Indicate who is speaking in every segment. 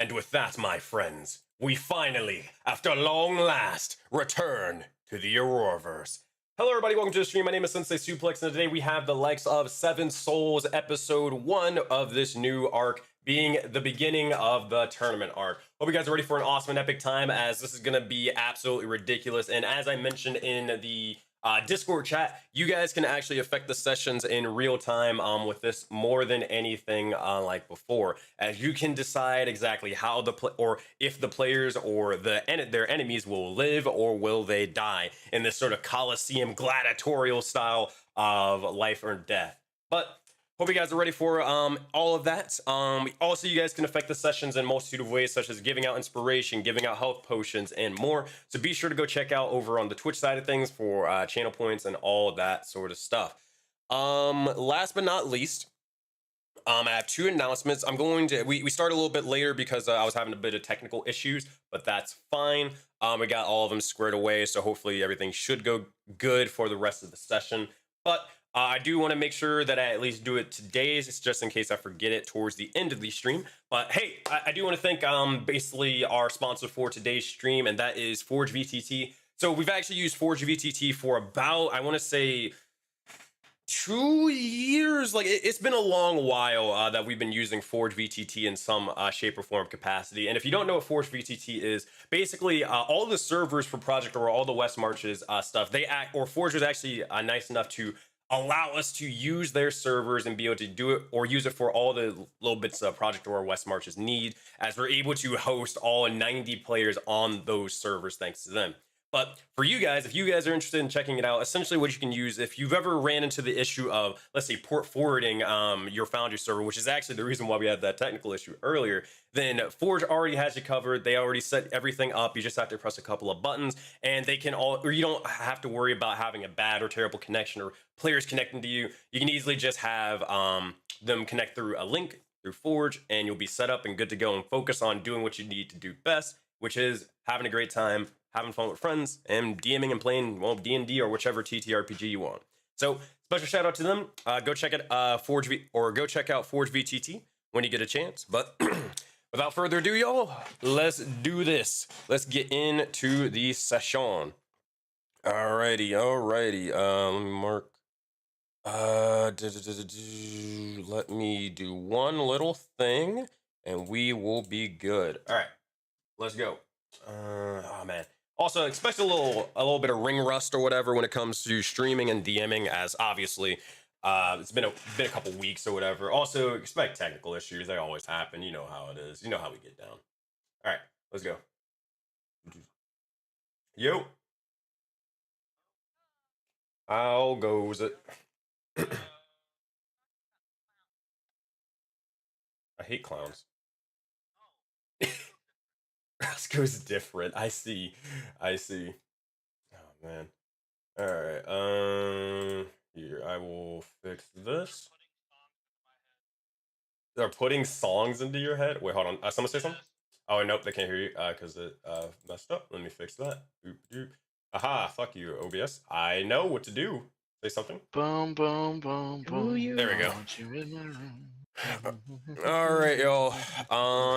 Speaker 1: And with that, my friends, we finally, after long last, return to the Auroraverse. Hello everybody, welcome to the stream. My name is Sensei Suplex, and today we have the likes of Seven Souls, episode 1 of this new arc, being the beginning of the tournament arc. Hope you guys are ready for an awesome and epic time, as this is going to be absolutely ridiculous. And as I mentioned in the Discord chat, you guys can actually affect the sessions in real time with this more than anything like before, as you can decide exactly how or if the players or their enemies will live or will they die in this sort of Colosseum gladiatorial style of life or death. But hope you guys are ready for all of that. Also, you guys can affect the sessions in a multitude of ways, such as giving out inspiration, giving out health potions, and more. So be sure to go check out over on the Twitch side of things for channel points and all of that sort of stuff. Last but not least, I have two announcements. We started a little bit later because I was having a bit of technical issues, but that's fine. We got all of them squared away, so hopefully everything should go good for the rest of the session. But I do want to make sure that I at least do it today, just in case I forget it towards the end of the stream. But hey, I do want to thank basically our sponsor for today's stream, and that is Forge VTT. So we've actually used Forge VTT for about, I want to say, 2 years. Like it's been a long while that we've been using Forge VTT in some shape or form capacity. And if you don't know what Forge VTT is, basically all the servers for Project Aurora, all the West Marches stuff, Forge was actually nice enough to allow us to use their servers and be able to do it or use it for all the little bits of Project Aurora West Marches need, as we're able to host all 90 players on those servers thanks to them. But for you guys, if you guys are interested in checking it out, essentially what you can use, if you've ever ran into the issue of, let's say, port forwarding your Foundry server, which is actually the reason why we had that technical issue earlier, then Forge already has you covered. They already set everything up. You just have to press a couple of buttons, and they can or you don't have to worry about having a bad or terrible connection or players connecting to you. You can easily just have them connect through a link through Forge, and you'll be set up and good to go and focus on doing what you need to do best, which is having a great time, having fun with friends, and DMing and playing, well, D&D or whichever TTRPG you want. So special shout out to them. Go check it go check out Forge VTT when you get a chance. But without further ado, y'all, let's do this. Let's get into the session. Alrighty. Let me mark. Let me do one little thing, and we will be good. All right, let's go. Oh man. Also, expect a little bit of ring rust or whatever when it comes to streaming and DMing, as obviously it's been a couple weeks or whatever. Also, expect technical issues. They always happen. You know how it is. You know how we get down. All right, let's go. Yo. How goes it? I hate clowns. Roscoe's different. I see. Oh man. All right. Here, I will fix this. They're putting songs into your head. Wait, hold on. Someone say something? Oh nope, they can't hear you because it messed up. Let me fix that. Doop, doop. Aha! Fuck you, OBS. I know what to do. Say something.
Speaker 2: Boom, boom, boom, boom.
Speaker 1: There we go. All right, y'all.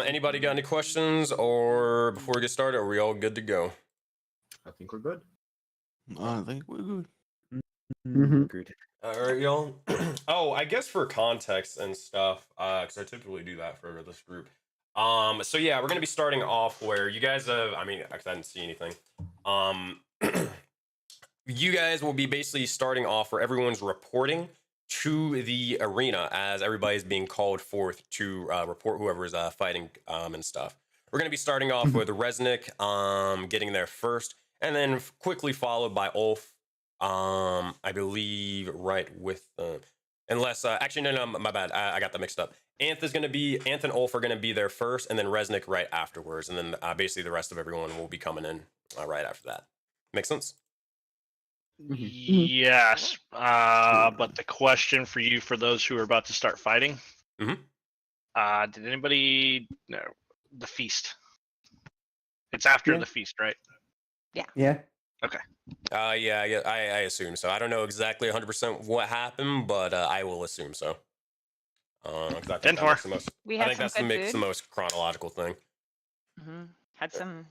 Speaker 1: Anybody got any questions, or before we get started, are we all good to go?
Speaker 3: I think we're good.
Speaker 4: I think we're good.
Speaker 3: Good.
Speaker 1: All right, y'all. Oh, I guess for context and stuff, because I typically do that for this group. So yeah, we're gonna be starting off where you guys have. I mean, I didn't see anything. You guys will be basically starting off where everyone's reporting to the arena as everybody's being called forth to report whoever is fighting and stuff. We're going to be starting off with Resnick getting there first, and then quickly followed by Ulf, I believe, right with unless actually no, my bad, I got that mixed up. Anth and Ulf are going to be there first, and then Resnick right afterwards, and then basically the rest of everyone will be coming in right after that. Make sense?
Speaker 2: Yes, but the question for you, for those who are about to start fighting, did anybody know the feast? It's after the feast, right?
Speaker 5: Yeah.
Speaker 2: Okay.
Speaker 1: Yeah, I assume so. I don't know exactly 100% what happened, but I will assume so. I think that makes the most chronological thing.
Speaker 5: Had some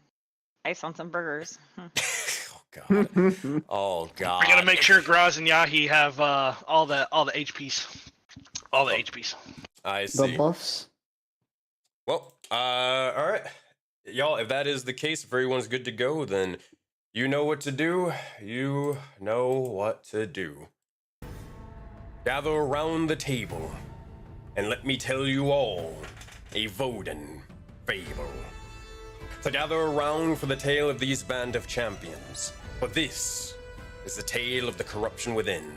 Speaker 5: ice on some burgers.
Speaker 1: Oh god. Oh god.
Speaker 2: I gotta make sure Graz and Yahi have all the HPs. All the HPs.
Speaker 1: I see.
Speaker 6: The buffs.
Speaker 1: Well, all right. Y'all, if that is the case, if everyone's good to go, then you know what to do. You know what to do. Gather around the table, and let me tell you all a Voden fable. To gather around for the tale of these band of champions, for this is the tale of the corruption within,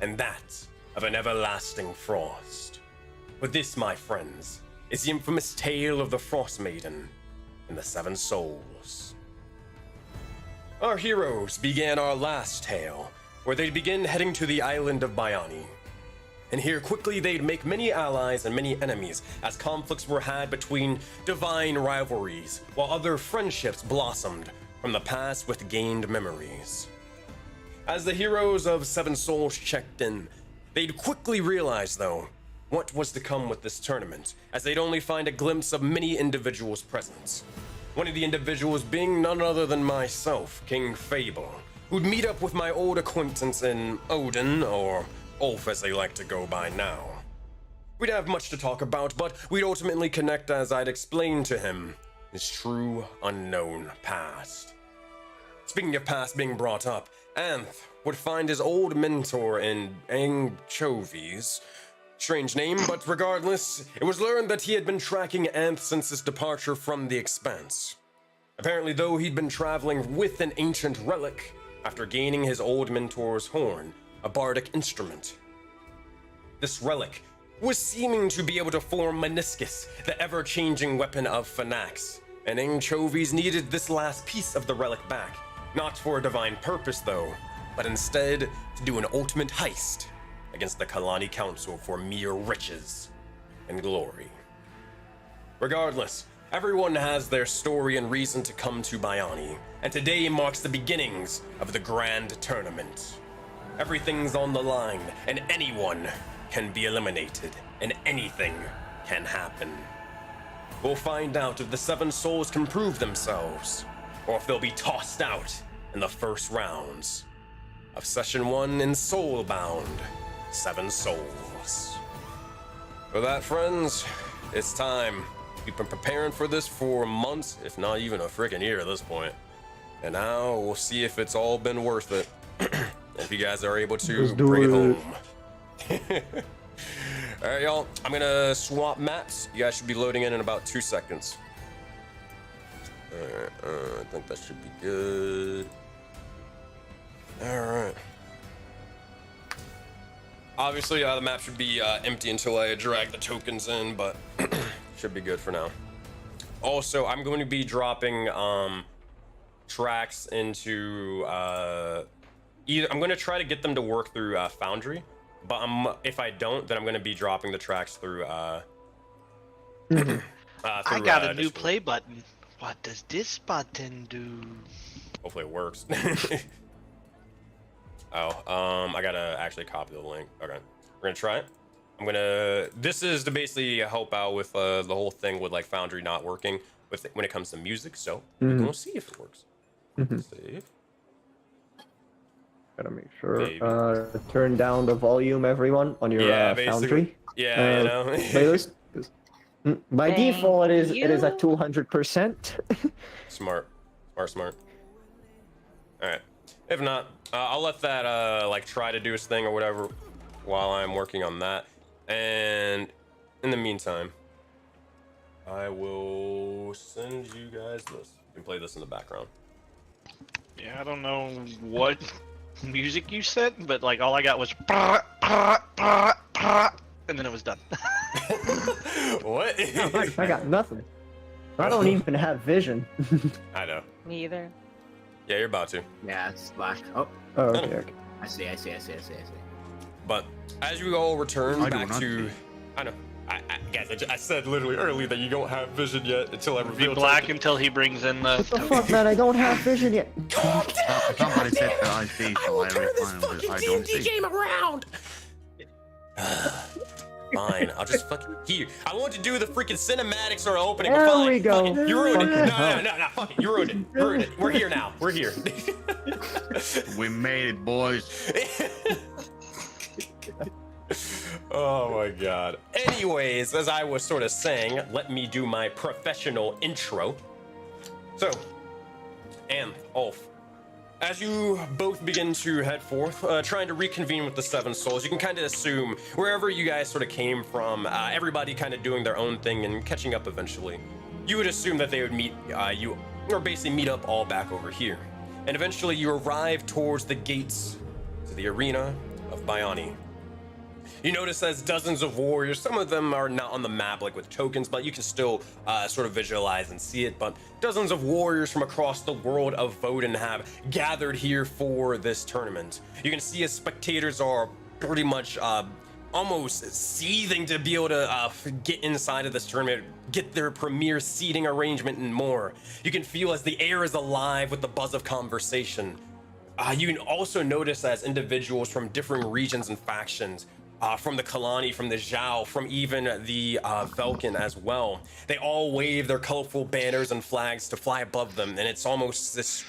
Speaker 1: and that of an everlasting frost. For this, my friends, is the infamous tale of the Frost Maiden and the Seven Souls. Our heroes began our last tale, where they'd begin heading to the island of Bayani. And here quickly they'd make many allies and many enemies, as conflicts were had between divine rivalries, while other friendships blossomed from the past with gained memories. As the heroes of Seven Souls checked in, they'd quickly realize, though, what was to come with this tournament, as they'd only find a glimpse of many individuals' presence. One of the individuals being none other than myself, King Fable, who'd meet up with my old acquaintance in Odin, or Ulf as they like to go by now. We'd have much to talk about, but we'd ultimately connect as I'd explain to him his true unknown past. Speaking of past being brought up, Anth would find his old mentor in Anchovies. Strange name, but regardless, it was learned that he had been tracking Anth since his departure from the Expanse. Apparently, though, he'd been traveling with an ancient relic after gaining his old mentor's horn, a bardic instrument. This relic was seeming to be able to form Meniscus, the ever-changing weapon of Phaнаx, and Anchovies needed this last piece of the relic back, not for a divine purpose though, but instead to do an ultimate heist against the Kalani Council for mere riches and glory. Regardless, everyone has their story and reason to come to Bayani, and today marks the beginnings of the grand tournament. Everything's on the line, and anyone can be eliminated, and anything can happen. We'll find out if the Seven Souls can prove themselves, or if they'll be tossed out in the first rounds of Session 1 in Soulbound, Seven Souls. For that, friends, it's time. We've been preparing for this for months, if not even a freaking year at this point. And now we'll see if it's all been worth it. If you guys are able to bring it home. All right, y'all. I'm gonna swap maps. You guys should be loading in about 2 seconds. All right, I think that should be good. All right. Obviously, the map should be empty until I drag the tokens in, but should be good for now. Also, I'm going to be dropping tracks into I'm going to try to get them to work through Foundry, but if I don't, then I'm going to be dropping the tracks through
Speaker 2: I got a new
Speaker 1: Discord.
Speaker 2: play button. What does this button do?
Speaker 1: Hopefully it works. I gotta actually copy the link. Okay, we're gonna try it. This is to basically help out with the whole thing with like Foundry not working when it comes to music, so we're gonna see if it works. Save.
Speaker 6: Gotta make sure.
Speaker 1: Maybe.
Speaker 6: Turn down the volume, everyone, on your Foundry.
Speaker 1: Yeah, you know.
Speaker 6: Playlist. By
Speaker 5: Thank
Speaker 6: default, it is at
Speaker 5: you.
Speaker 6: 200%.
Speaker 1: Smart. All right. If not, I'll let that like try to do its thing or whatever while I'm working on that. And in the meantime, I will send you guys this. You can play this in the background.
Speaker 2: Yeah, I don't know what music you said, but like all I got was and then it was done.
Speaker 1: What?
Speaker 6: I got nothing. I don't even have vision.
Speaker 1: I know.
Speaker 5: Me either.
Speaker 1: Yeah, you're about to.
Speaker 3: Yeah, it's black. Oh,
Speaker 6: Oh, okay.
Speaker 3: I see.
Speaker 1: But as you all return
Speaker 4: I do
Speaker 1: back
Speaker 4: not
Speaker 1: to,
Speaker 4: see.
Speaker 1: I know. Guys, I said literally earlier that you don't have vision yet until I
Speaker 2: Be
Speaker 1: reveal
Speaker 2: black until he brings in the.
Speaker 6: What the fuck, man? I don't have vision yet.
Speaker 4: Somebody said that I see, so I refine, but I don't see.
Speaker 1: game around. Fine, I'll just fucking here. I want to do the freaking cinematics or opening.
Speaker 6: There
Speaker 1: but fine.
Speaker 6: we go.
Speaker 1: Fuck it. You ruined it.
Speaker 6: Fucking
Speaker 1: No, fuck it. You ruined it. You ruined it. We're here now. We're here.
Speaker 4: We made it, boys.
Speaker 1: Oh my god. Anyways, as I was sort of saying, let me do my professional intro. So, Ulf, as you both begin to head forth, trying to reconvene with the Seven Souls, you can kind of assume wherever you guys sort of came from, everybody kind of doing their own thing and catching up eventually. You would assume that they would meet you, or basically meet up all back over here. And eventually you arrive towards the gates to the arena of Biani. You notice there's dozens of warriors. Some of them are not on the map like with tokens, but you can still sort of visualize and see it. But dozens of warriors from across the world of Voden have gathered here for this tournament. You can see as spectators are pretty much almost seething to be able to get inside of this tournament, get their premier seating arrangement and more. You can feel as the air is alive with the buzz of conversation. You can also notice as individuals from different regions and factions, from the Kalani, from the Zhao, from even the Velkin as well. They all wave their colorful banners and flags to fly above them, and it's almost this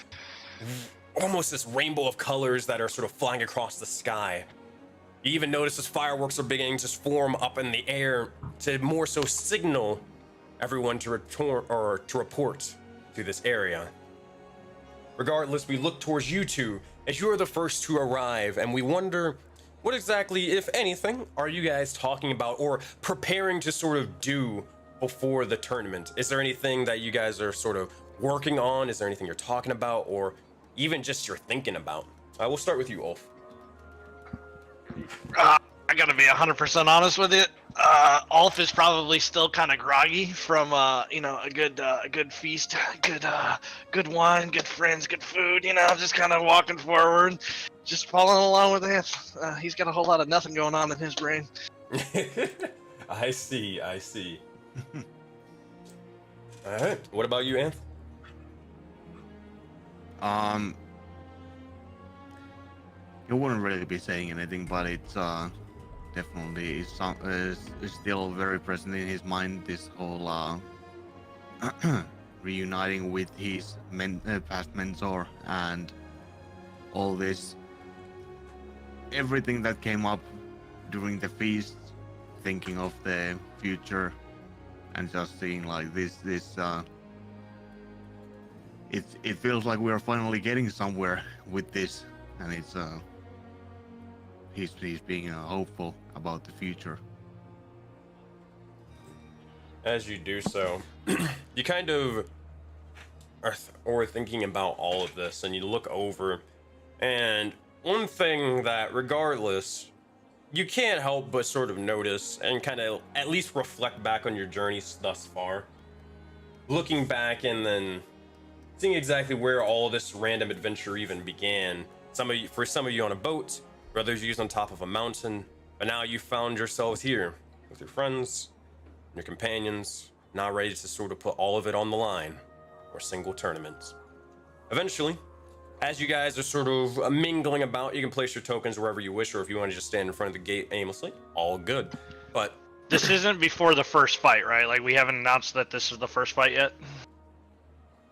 Speaker 1: rainbow of colors that are sort of flying across the sky. You even notice as fireworks are beginning to form up in the air to more so signal everyone to return or to report to this area. Regardless, we look towards you two as you are the first to arrive, and we wonder, what exactly, if anything, are you guys talking about or preparing to sort of do before the tournament? Is there anything that you guys are sort of working on? Is there anything you're talking about, or even just you're thinking about? We'll start with you, Ulf.
Speaker 2: I gotta be 100% honest with you. Ulf is probably still kind of groggy from a good feast, good wine, good friends, good food. Just kind of walking forward, just following along with Anth. He's got a whole lot of nothing going on in his brain.
Speaker 1: I see. All right. What about you, Anth?
Speaker 4: He wouldn't really be saying anything, but it's definitely is still very present in his mind. This whole reuniting with his past mentor and all this, everything that came up during the feast, thinking of the future, and just seeing like this. It feels like we're finally getting somewhere with this, and it's he's being hopeful about the future.
Speaker 1: As you do so, you kind of are thinking about all of this, and you look over, and one thing that regardless, you can't help but sort of notice and kind of at least reflect back on your journeys thus far. Looking back and then seeing exactly where all this random adventure even began. For some of you on a boat, for others used on top of a mountain, but now you found yourselves here with your friends, your companions, now ready to sort of put all of it on the line for a single tournament. Eventually, as you guys are sort of mingling about, you can place your tokens wherever you wish, or if you want to just stand in front of the gate aimlessly, all good. But
Speaker 2: this isn't before the first fight, right? Like, we haven't announced that this is the first fight yet.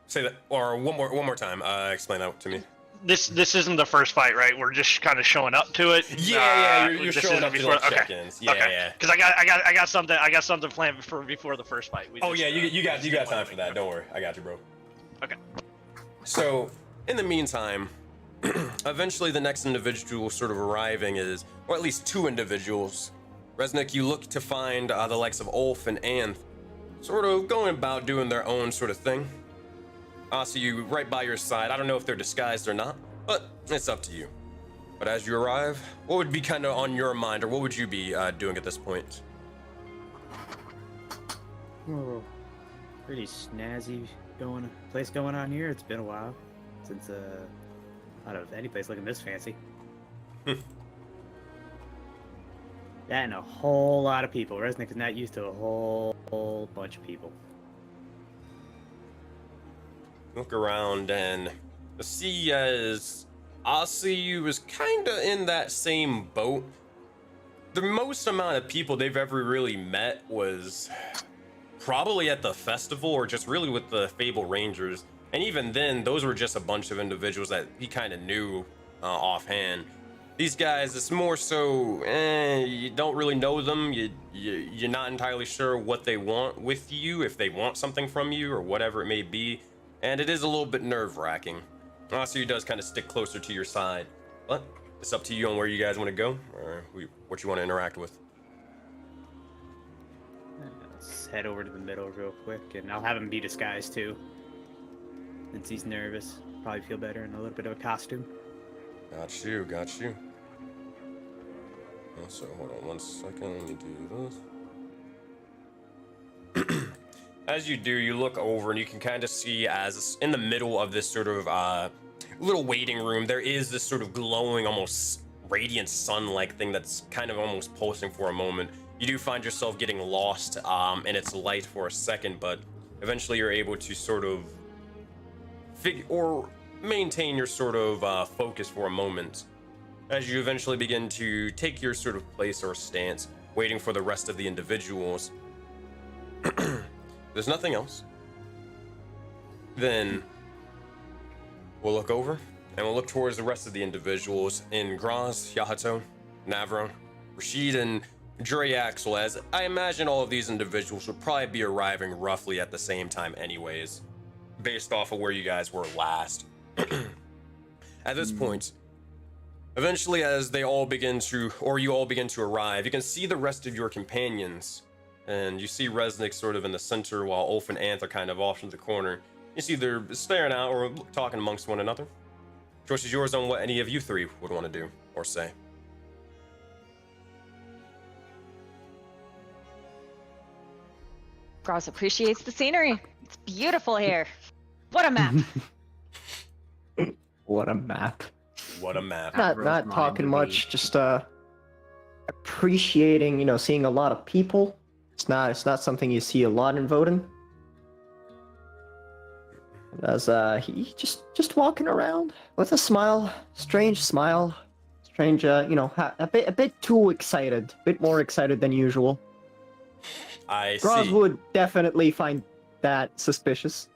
Speaker 1: Say that, or one more time. Explain that to me.
Speaker 2: This isn't the first fight, right? We're just kind of showing up to it.
Speaker 1: Yeah, you're showing up to the check-ins. Yeah.
Speaker 2: Because I got something planned before the first fight.
Speaker 1: You got time for that. Don't worry, I got you, bro.
Speaker 2: Okay.
Speaker 1: So, in the meantime, eventually the next individual sort of arriving is, or at least two individuals. Resnick, you look to find the likes of Ulf and Anth, sort of going about doing their own sort of thing. So you right by your side. I don't know if they're disguised or not, but it's up to you. But as you arrive, what would be kind of on your mind, or what would you be doing at this point?
Speaker 7: Whoa, pretty snazzy place going on here. It's been a while since I don't know any place looking this fancy. That and a whole lot of people. Resnick is not used to a whole bunch of people.
Speaker 1: Look around and see as Asuyu is kind of in that same boat. the most amount of people they've ever really met was probably at the festival or just really with the Fable Rangers. And even then, those were just a bunch of individuals that he kind of knew offhand. These guys, it's more so, you don't really know them. You're not entirely sure what they want with you, if they want something from you or whatever it may be. And it is a little bit nerve-wracking. So he does kind of stick closer to your side. But it's up to you on where you guys want to go or what you want to interact with.
Speaker 7: Let's head over to the middle real quick, and I'll have him be disguised too. Since he's nervous, probably feel better in a little bit of a costume.
Speaker 1: Got you. So hold on one second, let me do this. As you do, you look over and you can kind of see as in the middle of this sort of little waiting room, there is this sort of glowing, almost radiant sun-like thing that's kind of almost pulsing for a moment. You do find yourself getting lost in its light for a second, but eventually you're able to sort of maintain your sort of focus for a moment as you eventually begin to take your sort of place or stance, waiting for the rest of the individuals. There's nothing else. Then we'll look over and we'll look towards the rest of the individuals in Graz, Yahato, Navro, Rashid, and Dre Axel, as I imagine all of these individuals would probably be arriving roughly at the same time anyways, based off of where you guys were last. At this point, eventually as you all begin to arrive, you can see the rest of your companions, and you see Resnick sort of in the center while Ulf and Anth are kind of off in the corner. You see they're staring out or talking amongst one another. Choice is yours on what any of you three would want to do or say.
Speaker 5: Gross appreciates the scenery. It's beautiful here. What a map.
Speaker 6: What a map.
Speaker 1: What a map.
Speaker 6: Not talking much, just appreciating, seeing a lot of people. It's not something you see a lot in Voden. As he just walking around with a smile, strange smile, strange, a bit too excited, a bit more excited than usual.
Speaker 1: I
Speaker 6: Graz
Speaker 1: see.
Speaker 6: would definitely find that suspicious.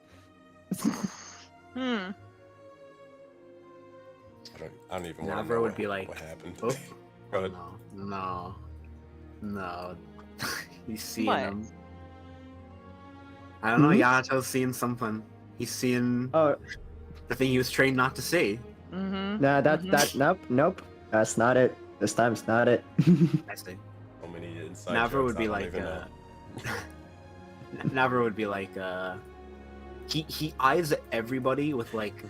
Speaker 5: Hmm.
Speaker 1: I don't even want to
Speaker 3: Navro
Speaker 1: know
Speaker 3: would be like,
Speaker 1: what happened.
Speaker 3: "Oh,
Speaker 1: Go ahead.
Speaker 3: no." He's seeing
Speaker 5: What?
Speaker 3: him. I don't know.
Speaker 6: Mhm.
Speaker 3: Yato's seeing something. He's seeing the thing he was trained not to see.
Speaker 5: Mm-hmm.
Speaker 6: Nah, nope. That's not it. This time it's not it.
Speaker 3: I see.
Speaker 1: So many inside
Speaker 3: Navro
Speaker 1: jokes,
Speaker 3: would be
Speaker 1: I don't
Speaker 3: like,
Speaker 1: even know.
Speaker 3: Navro would be like, he eyes everybody with like,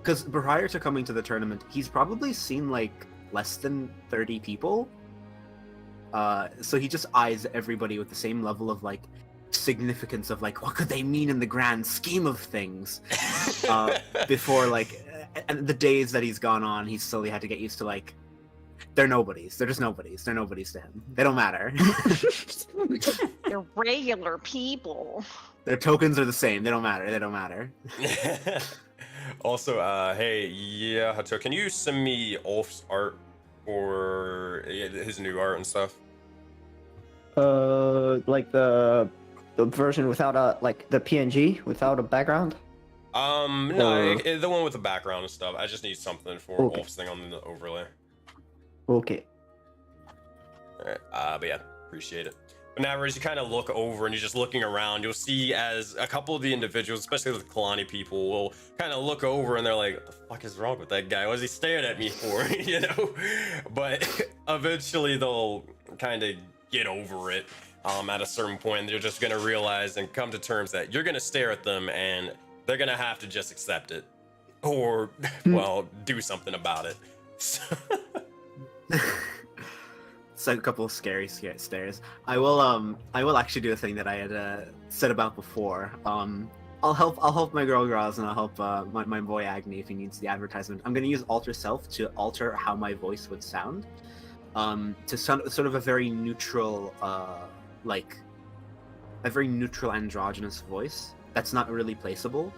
Speaker 3: because prior to coming to the tournament, he's probably seen like less than 30 people. So he just eyes everybody with the same level of like significance of like, what could they mean in the grand scheme of things? Before like, and the days that he's gone on, he's slowly had to get used to like, they're nobodies. They're just nobodies. They're nobodies to him. They don't matter.
Speaker 5: They're regular people.
Speaker 3: Their tokens are the same. They don't matter. They don't matter.
Speaker 1: Also, hey, yeah, Hato, can you send me Ulf's art or his new art and stuff?
Speaker 6: Like the version without the PNG without a background.
Speaker 1: No, the one with the background and stuff. I just need something for
Speaker 6: Okay.
Speaker 1: Ulf's thing on the overlay.
Speaker 6: Okay.
Speaker 1: Alright, but yeah, appreciate it. But now as you kind of look over and you're just looking around, you'll see as a couple of the individuals, especially the Kalani people, will kind of look over and they're like, what the fuck is wrong with that guy? What is he staring at me for? But eventually they'll kind of get over it at a certain point. They're just going to realize and come to terms that you're going to stare at them and they're going to have to just accept it or, well, do something about it.
Speaker 3: It's like a couple of scary stares. I will actually do a thing that I had said about before. I'll help my girl Graz and I'll help my boy Agni if he needs the advertisement. I'm gonna use alter self to alter how my voice would sound, to sound sort of a very neutral, like a very neutral androgynous voice that's not really placeable,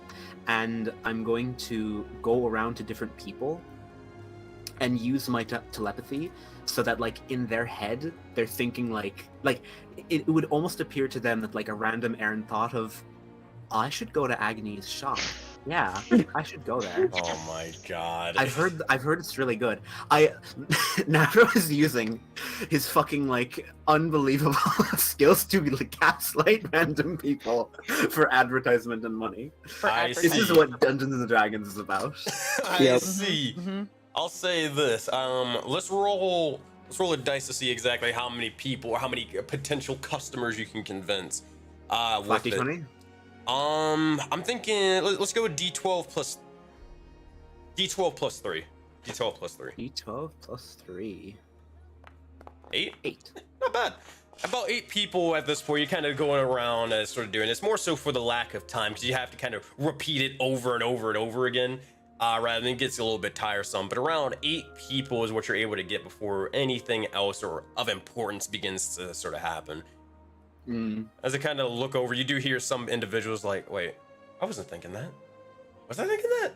Speaker 3: and I'm going to go around to different people and use my telepathy so that like in their head they're thinking like it would almost appear to them that like a random errand thought of, I should go to Agni's shop. Yeah, I should go there.
Speaker 1: Oh my god.
Speaker 3: I've heard it's really good. Navro is using his fucking like unbelievable skills to like, gaslight random people for advertisement and money. This is what Dungeons and Dragons is about.
Speaker 1: I see.
Speaker 5: Mm-hmm.
Speaker 1: I'll say this. Let's roll a dice to see exactly how many people or how many potential customers you can convince. With it.
Speaker 3: D20?
Speaker 1: I'm thinking let's go with D12 plus 3. D12 plus 3.
Speaker 3: D12 plus 3.
Speaker 1: 8?
Speaker 3: 8.
Speaker 1: Not bad. About 8 people at this point. You're kind of going around sort of doing this. More so for the lack of time, because you have to kind of repeat it over and over and over again. Rather than it gets a little bit tiresome. But around 8 people is what you're able to get before anything else or of importance begins to sort of happen. As I kind of look over, you do hear some individuals like, wait, I wasn't thinking that. Was I thinking that?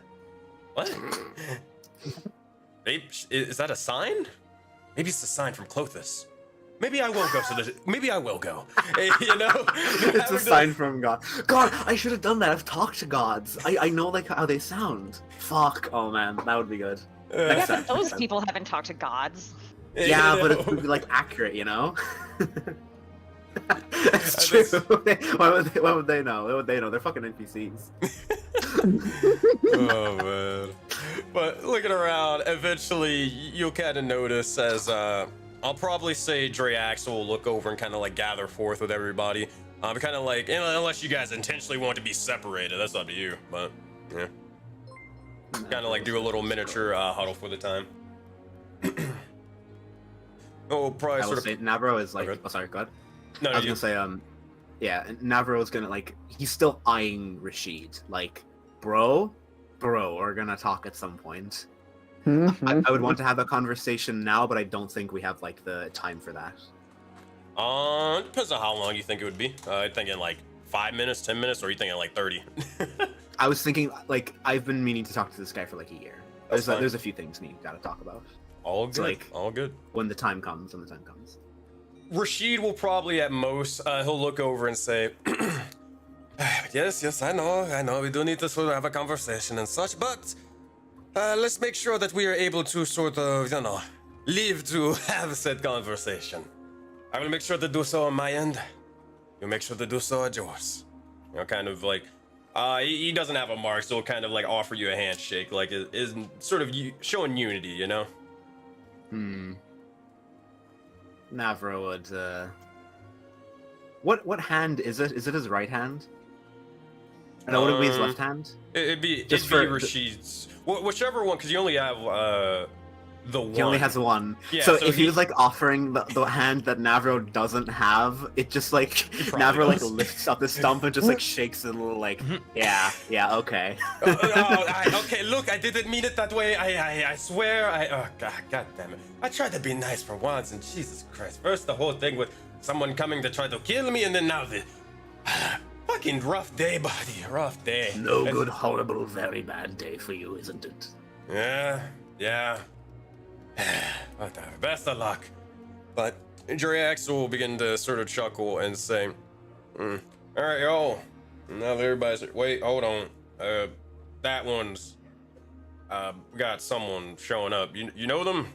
Speaker 1: What? Maybe, is that a sign? Maybe it's a sign from Clothis. Maybe I won't go to the. Maybe I will go. You know,
Speaker 3: It's a sign from God. God, I should have done that. I've talked to gods. I know like how they sound. Fuck. Oh man, that would be good.
Speaker 5: Yeah,
Speaker 3: Next
Speaker 5: but
Speaker 3: time.
Speaker 5: those people haven't talked to gods.
Speaker 3: Yeah,
Speaker 1: You
Speaker 3: but it
Speaker 1: know?
Speaker 3: would be like accurate, you know. It's
Speaker 1: That's-
Speaker 3: true. Why would they know? Why would they know? They're fucking NPCs.
Speaker 1: Oh man. But looking around, eventually you'll kind of notice as I'll probably say Drax will look over and kind of like gather forth with everybody. Kind of like, unless you guys intentionally want to be separated, that's up to you. But yeah, kind of like do a little miniature huddle for the time. Oh, probably
Speaker 3: I will
Speaker 1: sort
Speaker 3: say
Speaker 1: of.
Speaker 3: Navro is like.
Speaker 1: Okay.
Speaker 3: Oh, sorry, go ahead.
Speaker 1: No,
Speaker 3: I was
Speaker 1: you.
Speaker 3: gonna say yeah, Navro is gonna like. He's still eyeing Rashid. Like, bro, we're gonna talk at some point. I would want to have a conversation now, but I don't think we have like the time for that.
Speaker 1: Depends on how long you think it would be. Thinking like 5 minutes, 10 minutes, or are you thinking like 30?
Speaker 3: I was thinking like I've been meaning to talk to this guy for like a year.
Speaker 1: That's fine.
Speaker 3: There's a few things we gotta talk about
Speaker 1: All good.
Speaker 3: So, like-
Speaker 1: all good.
Speaker 3: when the time comes.
Speaker 1: Rashid will probably at most, he'll look over and say, yes, I know, we do need to sort of have a conversation and such, but let's make sure that we are able to sort of, live to have said conversation. I will make sure to do so on my end. You'll make sure to do so at yours. Kind of like, he doesn't have a mark, so he'll kind of like offer you a handshake, like it is sort of showing unity, you know?
Speaker 3: Navro would. What hand is it? Is it his right hand? No, would it be his left hand?
Speaker 1: It'd be
Speaker 3: for-
Speaker 1: Rashid's, whichever one, because you only have the one.
Speaker 3: He only has one.
Speaker 1: Yeah,
Speaker 3: so
Speaker 1: so
Speaker 3: if he
Speaker 1: he-
Speaker 3: was like offering the hand that Navro doesn't have, it just like
Speaker 1: probably
Speaker 3: Navro like
Speaker 1: does.
Speaker 3: lifts up the stump and just like shakes it a little like yeah, okay.
Speaker 1: Okay, look, I didn't mean it that way. I swear. Oh God damn it! I tried to be nice for once, and Jesus Christ! First the whole thing with someone coming to try to kill me, and then now the fucking rough day, buddy. Rough day.
Speaker 3: No
Speaker 1: It's-
Speaker 3: good, horrible, very bad day for you, isn't it?
Speaker 1: Yeah. Whatever. Best of luck. But Drax will begin to sort of chuckle and say, all right, y'all. Now that everybody's wait, hold on. That one's got someone showing up. You know them?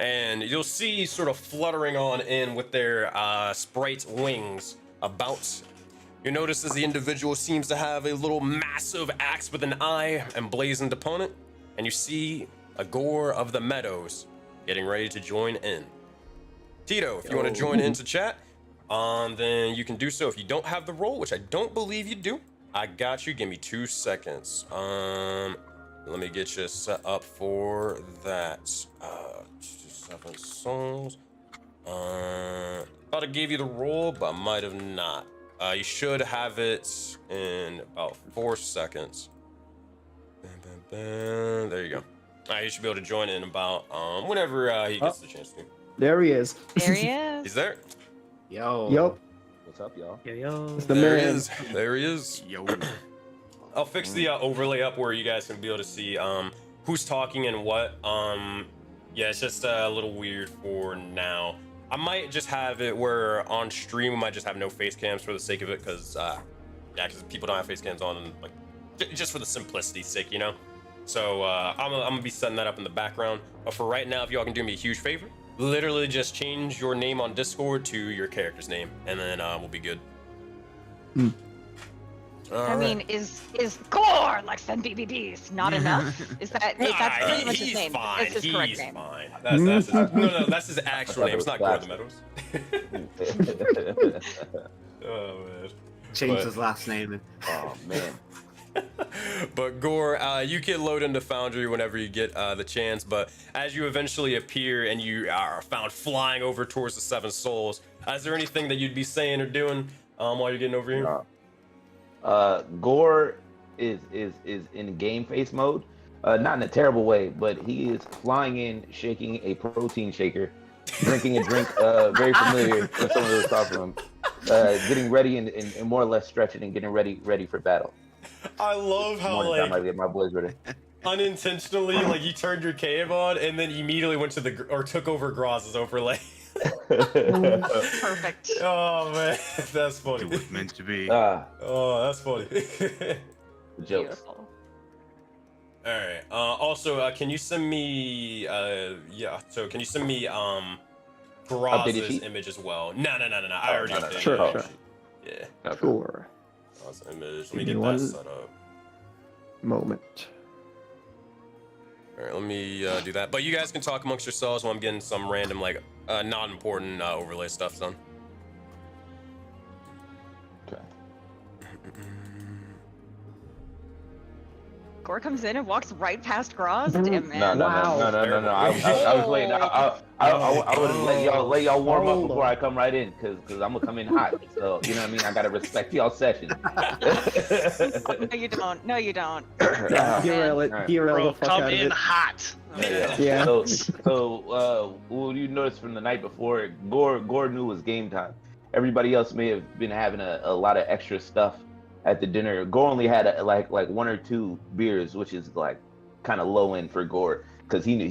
Speaker 1: And you'll see sort of fluttering on in with their sprite wings about. You notice as the individual seems to have a little massive axe with an eye emblazoned upon it, and you see a Gore of the Meadows getting ready to join in. Tito, if you want to join into chat, then you can do so. If you don't have the role, which I don't believe you do, I got you. Give me 2 seconds. Let me get you set up for that. 7 souls. Thought I gave you the role, but I might have not. You should have it in about 4 seconds. There you go. You should be able to join in about whenever he gets the chance to.
Speaker 6: There he is.
Speaker 5: There he is.
Speaker 1: He's there.
Speaker 3: Yo.
Speaker 6: Yup.
Speaker 8: What's up, y'all?
Speaker 7: Yo.
Speaker 6: It's the
Speaker 1: There he
Speaker 6: man.
Speaker 1: is. There he is.
Speaker 4: Yo.
Speaker 1: I'll fix the overlay up where you guys can be able to see who's talking and what. Yeah, it's just a little weird for now. I might just have it where on stream we might just have no face cams for the sake of it, because because people don't have face cams on, and like just for the simplicity's sake, you know. So I'm gonna be setting that up in the background. But for right now, if y'all can do me a huge favor, literally just change your name on Discord to your character's name, and then we'll be good.
Speaker 5: I mean, is Gore like some BBBs not enough? Is that's pretty much his name?
Speaker 1: Fine.
Speaker 5: It's his correct name.
Speaker 1: Fine. That's his, no, that's his actual name. It's not Gore the Meadows. Oh man.
Speaker 3: Changed his last name.
Speaker 8: Oh man.
Speaker 1: But Gore, you can load into Foundry whenever you get the chance. But as you eventually appear and you are found flying over towards the Seven Souls, is there anything that you'd be saying or doing while you're getting over here?
Speaker 8: Gore is in game face mode, not in a terrible way, but he is flying in, shaking a protein shaker, drinking a drink very familiar with some of the stuff from him, getting ready and more or less stretching and getting ready for battle.
Speaker 1: I love how
Speaker 8: Morning time I get my boys ready.
Speaker 1: unintentionally like you turned your cave on and then immediately went to took over Groz's overlay.
Speaker 5: Perfect.
Speaker 1: Oh man, that's funny.
Speaker 4: It was meant to be.
Speaker 1: Oh, that's funny.
Speaker 8: Jokes.
Speaker 5: Beautiful.
Speaker 1: All right. Also, can you send me? So can you send me Groz's image as well? No. I already updated
Speaker 6: Sure,
Speaker 1: it.
Speaker 6: sure.
Speaker 1: Yeah.
Speaker 8: Okay.
Speaker 6: Sure.
Speaker 1: Groz's image. Let
Speaker 6: Give
Speaker 1: me
Speaker 6: me
Speaker 1: get
Speaker 6: one
Speaker 1: that set up.
Speaker 6: Moment.
Speaker 1: All right, let me do that. But you guys can talk amongst yourselves while I'm getting some random, like, not important overlay stuff done.
Speaker 8: Okay.
Speaker 5: Gore comes in and walks right past Groz. Damn man.
Speaker 8: No.
Speaker 6: Wow.
Speaker 8: I was waiting. I would have let y'all warm up before I come right in, cause I'm gonna come in hot. So you know what I mean. I gotta respect y'all session.
Speaker 5: No, you don't. No, you don't.
Speaker 6: Derail it.
Speaker 8: Alright.
Speaker 6: Derail
Speaker 2: Bro,
Speaker 6: the fuck
Speaker 2: come
Speaker 6: out of
Speaker 2: in
Speaker 6: it.
Speaker 2: hot.
Speaker 6: Yeah.
Speaker 8: So what you noticed from the night before, Gore knew it was game time. Everybody else may have been having a lot of extra stuff at the dinner. Gore only had like one or two beers, which is like kind of low end for Gore, because he knew